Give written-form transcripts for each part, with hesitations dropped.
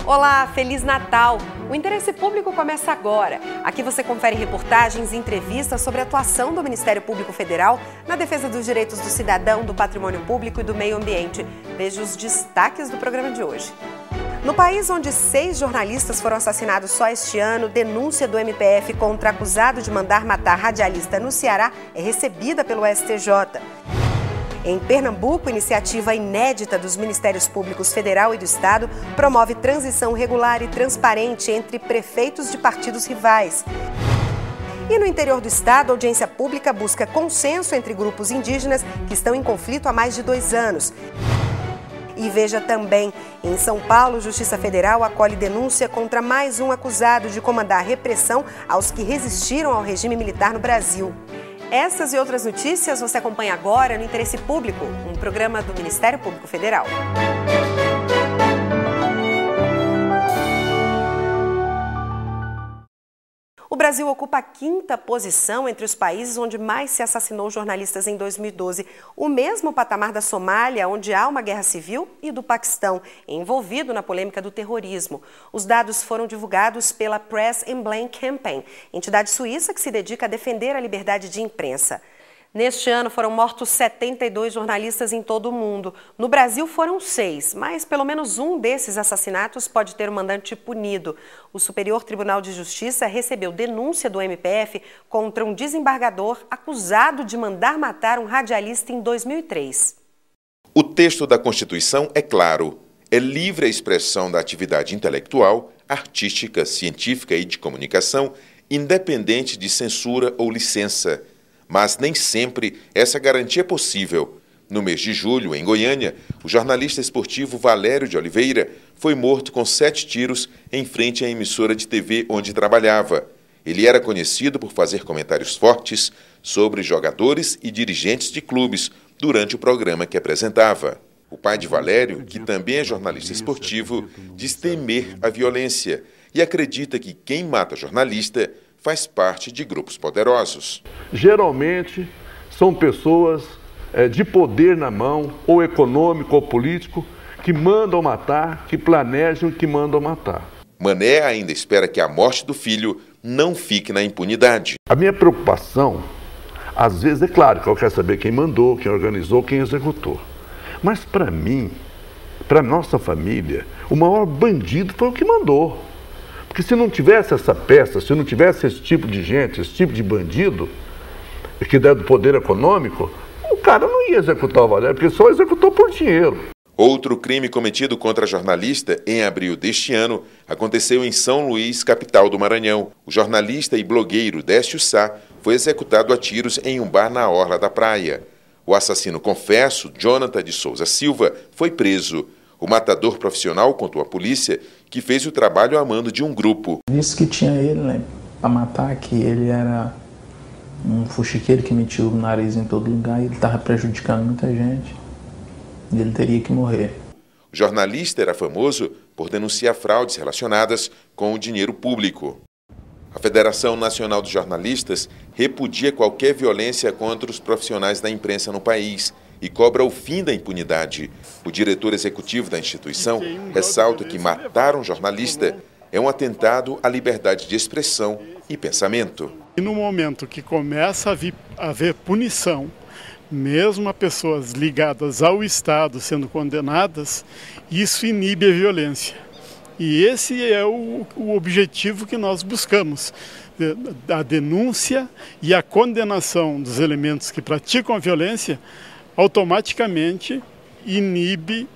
Olá, Feliz Natal! O Interesse Público começa agora. Aqui você confere reportagens e entrevistas sobre a atuação do Ministério Público Federal na defesa dos direitos do cidadão, do patrimônio público e do meio ambiente. Veja os destaques do programa de hoje. No país onde 6 jornalistas foram assassinados só este ano, denúncia do MPF contra acusado de mandar matar radialista no Ceará é recebida pelo STJ. Em Pernambuco, iniciativa inédita dos Ministérios Públicos Federal e do Estado promove transição regular e transparente entre prefeitos de partidos rivais. E no interior do Estado, a audiência pública busca consenso entre grupos indígenas que estão em conflito há mais de 2 anos. E veja também, em São Paulo, Justiça Federal acolhe denúncia contra mais um acusado de comandar repressão aos que resistiram ao regime militar no Brasil. Essas e outras notícias você acompanha agora no Interesse Público, um programa do Ministério Público Federal. O Brasil ocupa a 5ª posição entre os países onde mais se assassinou jornalistas em 2012, o mesmo patamar da Somália, onde há uma guerra civil, e do Paquistão, envolvido na polêmica do terrorismo. Os dados foram divulgados pela Press and Blame Campaign, entidade suíça que se dedica a defender a liberdade de imprensa. Neste ano foram mortos 72 jornalistas em todo o mundo. No Brasil foram 6, mas pelo menos um desses assassinatos pode ter o mandante punido. O Superior Tribunal de Justiça recebeu denúncia do MPF contra um desembargador acusado de mandar matar um radialista em 2003. O texto da Constituição é claro. É livre a expressão da atividade intelectual, artística, científica e de comunicação, independente de censura ou licença. Mas nem sempre essa garantia é possível. No mês de julho, em Goiânia, o jornalista esportivo Valério de Oliveira foi morto com 7 tiros em frente à emissora de TV onde trabalhava. Ele era conhecido por fazer comentários fortes sobre jogadores e dirigentes de clubes durante o programa que apresentava. O pai de Valério, que também é jornalista esportivo, diz temer a violência e acredita que quem mata jornalista faz parte de grupos poderosos. Geralmente são pessoas de poder na mão, ou econômico ou político, que mandam matar, que planejam e que mandam matar. Mané ainda espera que a morte do filho não fique na impunidade. A minha preocupação, às vezes, é claro que eu quero saber quem mandou, quem organizou, quem executou. Mas para mim, para nossa família, o maior bandido foi o que mandou. Porque se não tivesse essa peça, se não tivesse esse tipo de gente, esse tipo de bandido, que der do poder econômico, o cara não ia executar o Valério, porque só executou por dinheiro. Outro crime cometido contra a jornalista em abril deste ano aconteceu em São Luís, capital do Maranhão. O jornalista e blogueiro Décio Sá foi executado a tiros em um bar na orla da praia. O assassino confesso, Jonathan de Souza Silva, foi preso. O matador profissional contou à polícia que fez o trabalho a mando de um grupo. Disse que tinha ele, né, para matar, que ele era um fuxiqueiro que metia o nariz em todo lugar e ele estava prejudicando muita gente. E ele teria que morrer. O jornalista era famoso por denunciar fraudes relacionadas com o dinheiro público. A Federação Nacional dos Jornalistas repudia qualquer violência contra os profissionais da imprensa no país e cobra o fim da impunidade. O diretor executivo da instituição ressalta que matar um jornalista é um atentado à liberdade de expressão e pensamento. E no momento que começa a haver punição, mesmo a pessoas ligadas ao Estado sendo condenadas, isso inibe a violência. E esse é o objetivo que nós buscamos. A denúncia e a condenação dos elementos que praticam a violência automaticamente inibe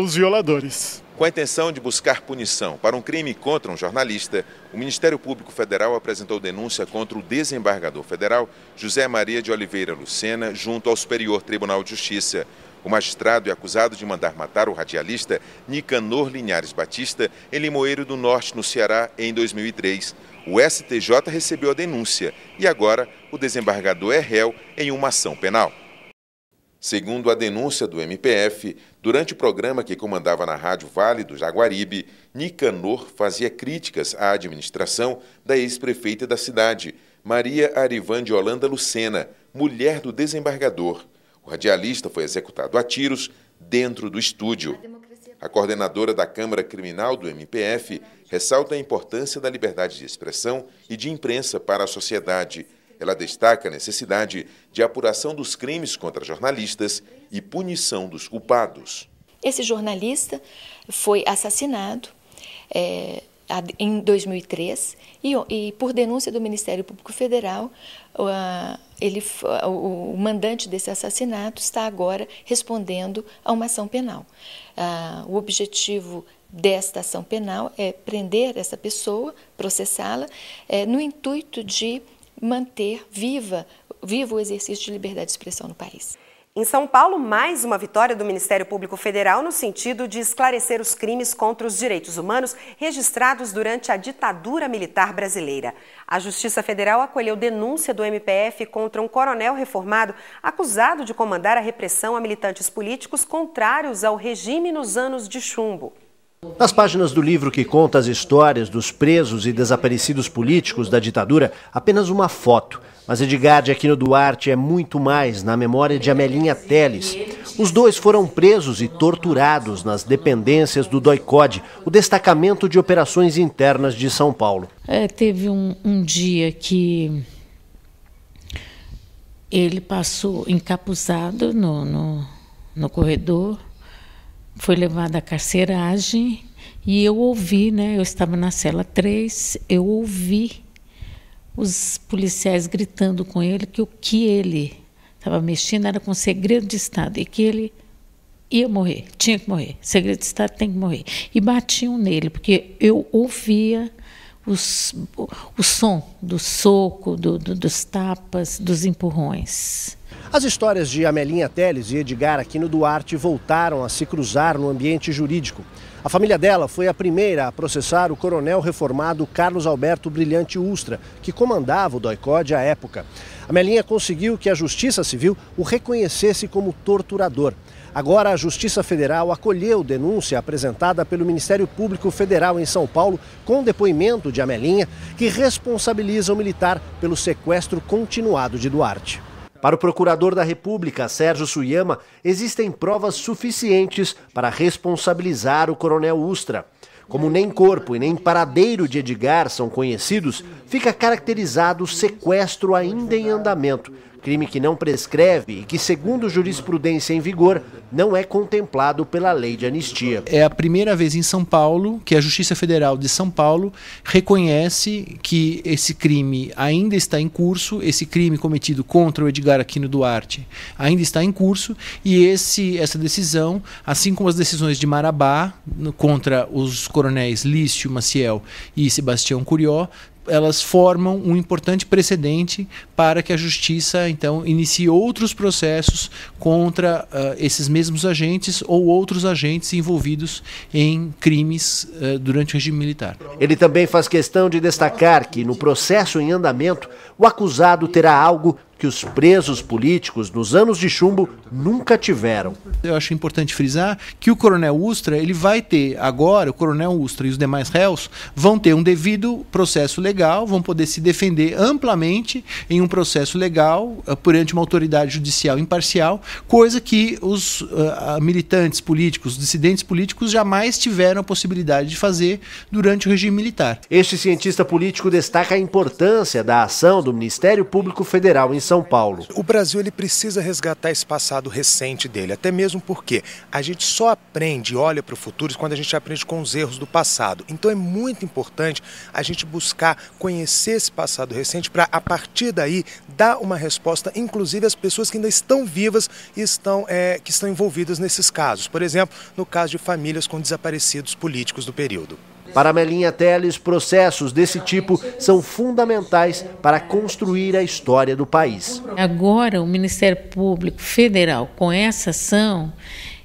os violadores. Com a intenção de buscar punição para um crime contra um jornalista, o Ministério Público Federal apresentou denúncia contra o desembargador federal José Maria de Oliveira Lucena junto ao Superior Tribunal de Justiça. O magistrado é acusado de mandar matar o radialista Nicanor Linhares Batista em Limoeiro do Norte, no Ceará, em 2003. O STJ recebeu a denúncia e agora o desembargador é réu em uma ação penal. Segundo a denúncia do MPF, durante o programa que comandava na Rádio Vale do Jaguaribe, Nicanor fazia críticas à administração da ex-prefeita da cidade, Maria Arivan de Holanda Lucena, mulher do desembargador. O radialista foi executado a tiros dentro do estúdio. A coordenadora da Câmara Criminal do MPF ressalta a importância da liberdade de expressão e de imprensa para a sociedade. Ela destaca a necessidade de apuração dos crimes contra jornalistas e punição dos culpados. Esse jornalista foi assassinado em 2003 e por denúncia do Ministério Público Federal, o mandante desse assassinato está agora respondendo a uma ação penal. O objetivo desta ação penal é prender essa pessoa, processá-la, no intuito de manter vivo o exercício de liberdade de expressão no país. Em São Paulo, mais uma vitória do Ministério Público Federal no sentido de esclarecer os crimes contra os direitos humanos registrados durante a ditadura militar brasileira. A Justiça Federal acolheu denúncia do MPF contra um coronel reformado acusado de comandar a repressão a militantes políticos contrários ao regime nos anos de chumbo. Nas páginas do livro que conta as histórias dos presos e desaparecidos políticos da ditadura, apenas uma foto. Mas Edgar de Aquino Duarte é muito mais na memória de Amelinha Teles. Os dois foram presos e torturados nas dependências do DOI-CODE, o Destacamento de Operações Internas de São Paulo. Teve um dia que ele passou encapuzado no corredor, foi levado à carceragem e eu ouvi, eu estava na cela 3, eu ouvi os policiais gritando com ele que o que ele estava mexendo era com segredo de Estado e que ele ia morrer, tinha que morrer, segredo de Estado tem que morrer. E batiam nele, porque eu ouvia o som do soco, dos tapas, dos empurrões. As histórias de Amelinha Teles e Edgar Aquino Duarte voltaram a se cruzar no ambiente jurídico. A família dela foi a primeira a processar o coronel reformado Carlos Alberto Brilhante Ustra, que comandava o DOI-CODE à época. Amelinha conseguiu que a Justiça Civil o reconhecesse como torturador. Agora, a Justiça Federal acolheu denúncia apresentada pelo Ministério Público Federal em São Paulo com depoimento de Amelinha, que responsabiliza o militar pelo sequestro continuado de Duarte. Para o procurador da República, Sérgio Suyama, existem provas suficientes para responsabilizar o coronel Ustra. Como nem corpo e nem paradeiro de Edgar são conhecidos, fica caracterizado o sequestro ainda em andamento, crime que não prescreve e que, segundo jurisprudência em vigor, não é contemplado pela lei de anistia. É a primeira vez em São Paulo que a Justiça Federal de São Paulo reconhece que esse crime ainda está em curso, esse crime cometido contra o Edgar Aquino Duarte ainda está em curso, e essa decisão, assim como as decisões de Marabá contra os coronéis Lício Maciel e Sebastião Curió, elas formam um importante precedente para que a Justiça, então, inicie outros processos contra esses mesmos agentes ou outros agentes envolvidos em crimes durante o regime militar. Ele também faz questão de destacar que, no processo em andamento, o acusado terá algo que os presos políticos nos anos de chumbo nunca tiveram. Eu acho importante frisar que o coronel Ustra, ele vai ter agora, o coronel Ustra e os demais réus vão ter um devido processo legal, vão poder se defender amplamente em um processo legal perante uma autoridade judicial imparcial, coisa que os militantes políticos, dissidentes políticos jamais tiveram a possibilidade de fazer durante o regime militar. Este cientista político destaca a importância da ação do Ministério Público Federal em São Paulo. O Brasil ele precisa resgatar esse passado recente dele, até mesmo porque a gente só aprende e olha para o futuro quando a gente aprende com os erros do passado. Então é muito importante a gente buscar conhecer esse passado recente para, a partir daí, dar uma resposta, inclusive às pessoas que ainda estão vivas e que estão envolvidas nesses casos. Por exemplo, no caso de famílias com desaparecidos políticos do período. Para Amelinha Teles, processos desse tipo são fundamentais para construir a história do país. Agora, o Ministério Público Federal, com essa ação,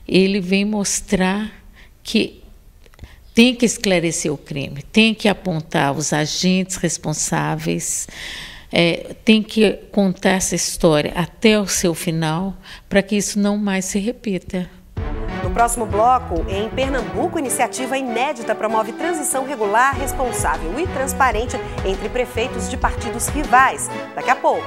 ele vem mostrar que tem que esclarecer o crime, tem que apontar os agentes responsáveis, tem que contar essa história até o seu final, para que isso não mais se repita. No próximo bloco, em Pernambuco, iniciativa inédita promove transição regular, responsável e transparente entre prefeitos de partidos rivais. Daqui a pouco.